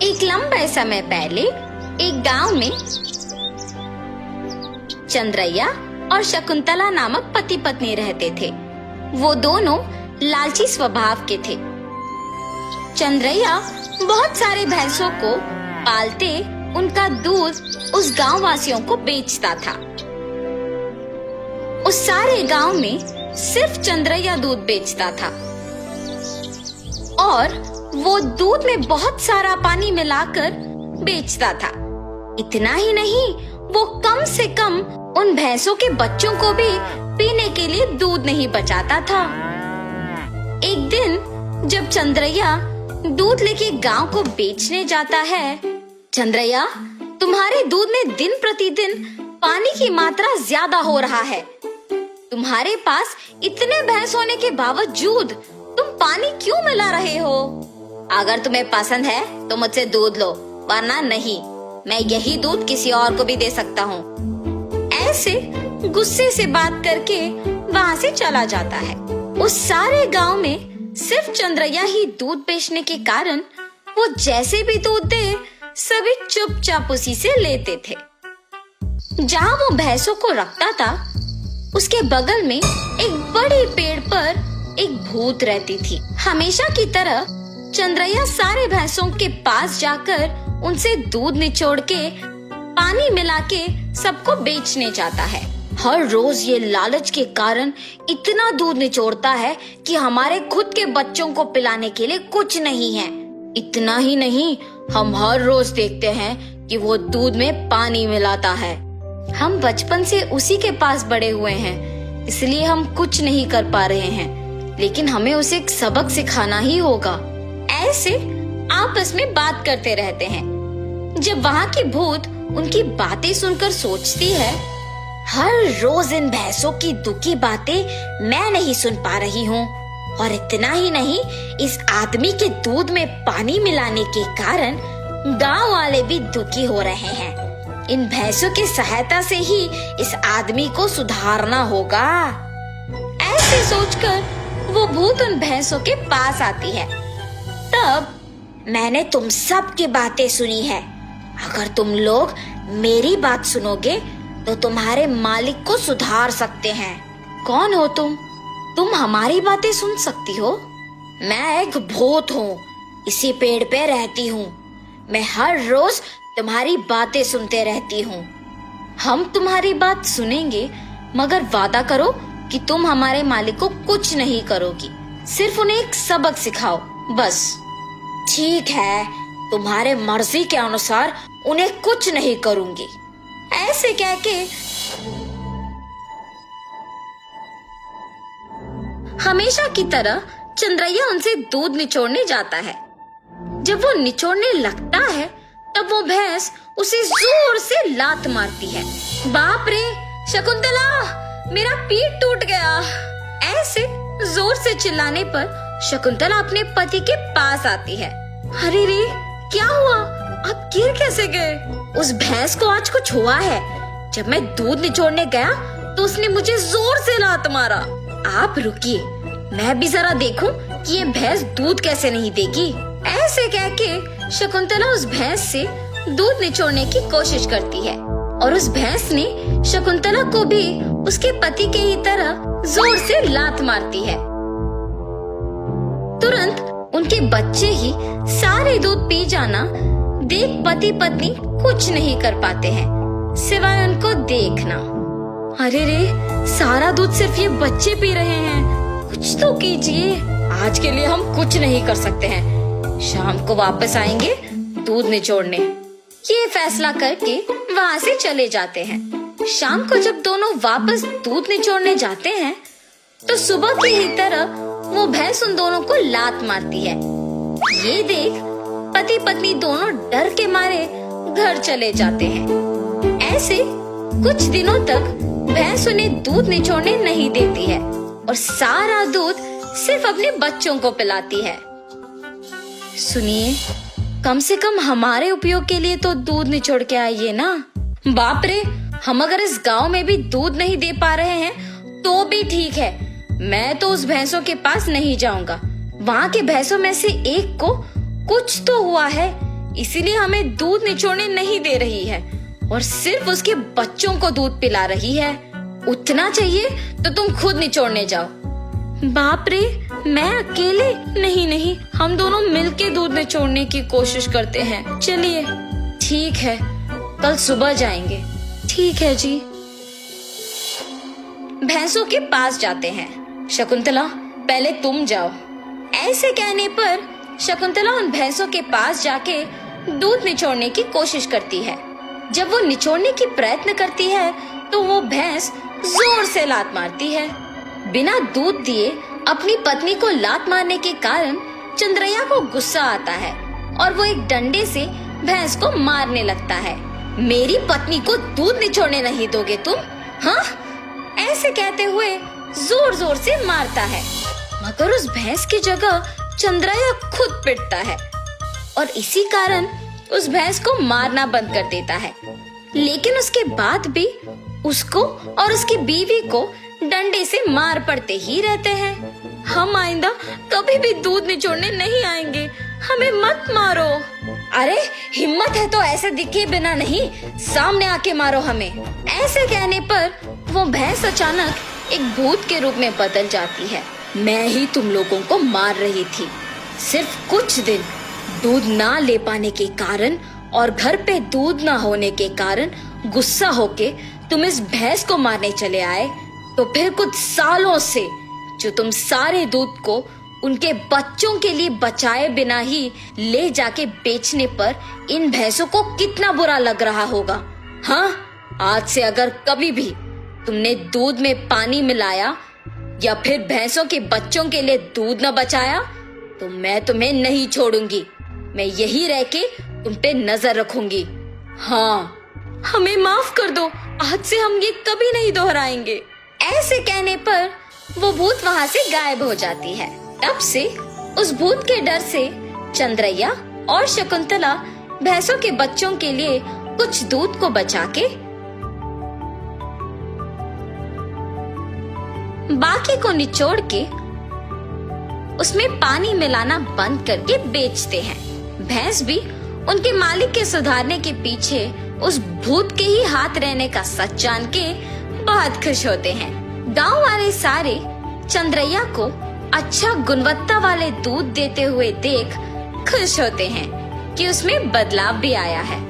एक लंबे समय पहले एक गांव में चंद्रैया और शकुंतला नामक पति पत्नी रहते थे। वो दोनों लालची स्वभाव के थे। चंद्रैया बहुत सारे भैंसों को पालते उनका दूध उस गांव वासियों को बेचता था। उस सारे गांव में सिर्फ चंद्रैया दूध बेचता था और वो दूध में बहुत सारा पानी मिलाकर बेचता था। इतना ही नहीं, वो कम से कम उन भैंसों के बच्चों को भी पीने के लिए दूध नहीं बचाता था। एक दिन जब चंद्रैया दूध लेके गांव को बेचने जाता है, चंद्रैया, तुम्हारे दूध में दिन प्रतिदिन पानी की मात्रा ज्यादा हो रहा है। तुम्हारे पास इतने भैंस होने के बावजूद तुम पानी क्यों मिला रहे हो? अगर तुम्हें पसंद है तो मुझसे दूध लो, वरना नहीं। मैं यही दूध किसी और को भी दे सकता हूँ। ऐसे गुस्से से बात करके वहाँ से चला जाता है। उस सारे गांव में सिर्फ चंद्रैया ही दूध बेचने के कारण वो जैसे भी दूध दे, सभी चुपचाप उसी से लेते थे। जहाँ वो भैंसों को रखता था, उसके बगल में एक बड़े पेड़ पर एक भूत रहती थी। हमेशा की तरह चंद्रैया सारे भैंसों के पास जाकर उनसे दूध निचोड़ के पानी मिला के सबको बेचने जाता है। हर रोज ये लालच के कारण इतना दूध निचोड़ता है कि हमारे खुद के बच्चों को पिलाने के लिए कुछ नहीं है। इतना ही नहीं, हम हर रोज देखते हैं कि वो दूध में पानी मिलाता है। हम बचपन से उसी के पास बड़े हुए हैं, इसलिए हम कुछ नहीं कर पा रहे हैं, लेकिन हमें उसे एक सबक सिखाना ही होगा। ऐसे आपस में बात करते रहते हैं। जब वहाँ की भूत उनकी बातें सुनकर सोचती है, हर रोज इन भैंसों की दुखी बातें मैं नहीं सुन पा रही हूँ, और इतना ही नहीं, इस आदमी के दूध में पानी मिलाने के कारण गांव वाले भी दुखी हो रहे हैं। इन भैंसों की सहायता से ही इस आदमी को सुधारना होगा। ऐसे सोचकर वो भूत उन भैंसों के पास आती है। तब, मैंने तुम सब की बातें सुनी है। अगर तुम लोग मेरी बात सुनोगे तो तुम्हारे मालिक को सुधार सकते हैं। कौन हो तुम? तुम हमारी बातें सुन सकती हो? मैं एक भूत हूँ, इसी पेड़ पे रहती हूँ। मैं हर रोज तुम्हारी बातें सुनते रहती हूँ। हम तुम्हारी बात सुनेंगे, मगर वादा करो कि तुम हमारे मालिक को कुछ नहीं करोगी, सिर्फ उन्हें एक सबक सिखाओ, बस। ठीक है, तुम्हारे मर्जी के अनुसार उन्हें कुछ नहीं करूंगी। ऐसे कह के हमेशा की तरह चंद्रैया उनसे दूध निचोड़ने जाता है। जब वो निचोड़ने लगता है, तब वो भैंस उसे जोर से लात मारती है। बाप रे शकुंतला, मेरा पीठ टूट गया। ऐसे जोर से चिल्लाने पर शकुंतला अपने पति के पास आती है। अरे रे, क्या हुआ? आप गिर कैसे गए? उस भैंस को आज कुछ हुआ है। जब मैं दूध निचोड़ने गया तो उसने मुझे जोर से लात मारा। आप रुकिए, मैं भी जरा देखूं कि ये भैंस दूध कैसे नहीं देगी। ऐसे कह के शकुंतला उस भैंस से दूध निचोड़ने की कोशिश करती है, और उस भैंस ने शकुंतला को भी उसके पति के ही तरह जोर से लात मारती है। तुरंत उनके बच्चे ही सारे दूध पी जाना देख पति पत्नी कुछ नहीं कर पाते हैं, सिवाय उनको देखना। अरे रे, सारा दूध सिर्फ ये बच्चे पी रहे हैं, कुछ तो कीजिए। आज के लिए हम कुछ नहीं कर सकते हैं, शाम को वापस आएंगे दूध निचोड़ने। ये फैसला करके वहाँ से चले जाते हैं। शाम को जब दोनों वापस दूध निचोड़ने जाते हैं, तो सुबह की ही तरह वो भैंस उन दोनों को लात मारती है। ये देख पति पत्नी दोनों डर के मारे घर चले जाते हैं। ऐसे कुछ दिनों तक भैंस उन्हें दूध निचोड़ने नहीं देती है और सारा दूध सिर्फ अपने बच्चों को पिलाती है। सुनिए, कम से कम हमारे उपयोग के लिए तो दूध निचोड़ के आइए ना। बाप रे, हम अगर इस गांव में भी दूध नहीं दे पा रहे हैं तो भी ठीक है, मैं तो उस भैंसों के पास नहीं जाऊंगा। वहाँ के भैंसों में से एक को कुछ तो हुआ है, इसीलिए हमें दूध निचोड़ने नहीं दे रही है और सिर्फ उसके बच्चों को दूध पिला रही है। उतना चाहिए तो तुम खुद निचोड़ने जाओ। बाप रे, मैं अकेले? नहीं नहीं, हम दोनों मिलके दूध निचोड़ने की कोशिश करते हैं। चलिए ठीक है, कल सुबह जाएंगे। ठीक है जी। भैंसों के पास जाते हैं। शकुंतला, पहले तुम जाओ। ऐसे कहने पर शकुंतला उन भैंसों के पास जाके दूध निचोड़ने की कोशिश करती है। जब वो निचोड़ने की प्रयत्न करती है तो वो भैंस जोर से लात मारती है। बिना दूध दिए अपनी पत्नी को लात मारने के कारण चंद्रैया को गुस्सा आता है और वो एक डंडे से भैंस को मारने लगता है। मेरी पत्नी को दूध निचोड़ने नहीं दोगे तुम? हाँ? ऐसे कहते हुए जोर जोर से मारता है, मगर उस भैंस की जगह चंद्रैया खुद पिटता है और इसी कारण उस भैंस को मारना बंद कर देता है। लेकिन उसके बाद भी उसको और उसकी बीवी को डंडे से मार पड़ते ही रहते हैं। हम आइंदा कभी भी दूध निचोड़ने नहीं आएंगे, हमें मत मारो। अरे हिम्मत है तो ऐसे दिखे बिना नहीं, सामने आके मारो हमें। ऐसे कहने पर वो भैंस अचानक एक भूत के रूप में बदल जाती है। मैं ही तुम लोगों को मार रही थी। सिर्फ कुछ दिन दूध ना ले पाने के कारण और घर पे दूध ना होने के कारण गुस्सा होके तुम इस भैंस को मारने चले आए, तो फिर कुछ सालों से जो तुम सारे दूध को उनके बच्चों के लिए बचाए बिना ही ले जाके बेचने पर इन भैंसों को कितना बुरा लग रहा होगा। हाँ, आज से अगर कभी भी तुमने दूध में पानी मिलाया या फिर भैंसों के बच्चों के लिए दूध न बचाया तो मैं तुम्हें नहीं छोड़ूंगी। मैं यही रह के तुम पे नजर रखूंगी। हाँ, हमें माफ कर दो, आज से हम ये कभी नहीं दोहराएंगे। ऐसे कहने पर वो भूत वहाँ से गायब हो जाती है। तब से उस भूत के डर से चंद्रैया और शकुंतला भैंसों के बच्चों के लिए कुछ दूध को बचा के बाकी को निचोड़ के उसमें पानी मिलाना बंद करके बेचते हैं। भैंस भी उनके मालिक के सुधारने के पीछे उस भूत के ही हाथ रहने का सच जान के बहुत खुश होते हैं। गांव वाले सारे चंद्रैया को अच्छा गुणवत्ता वाले दूध देते हुए देख खुश होते हैं कि उसमें बदलाव भी आया है।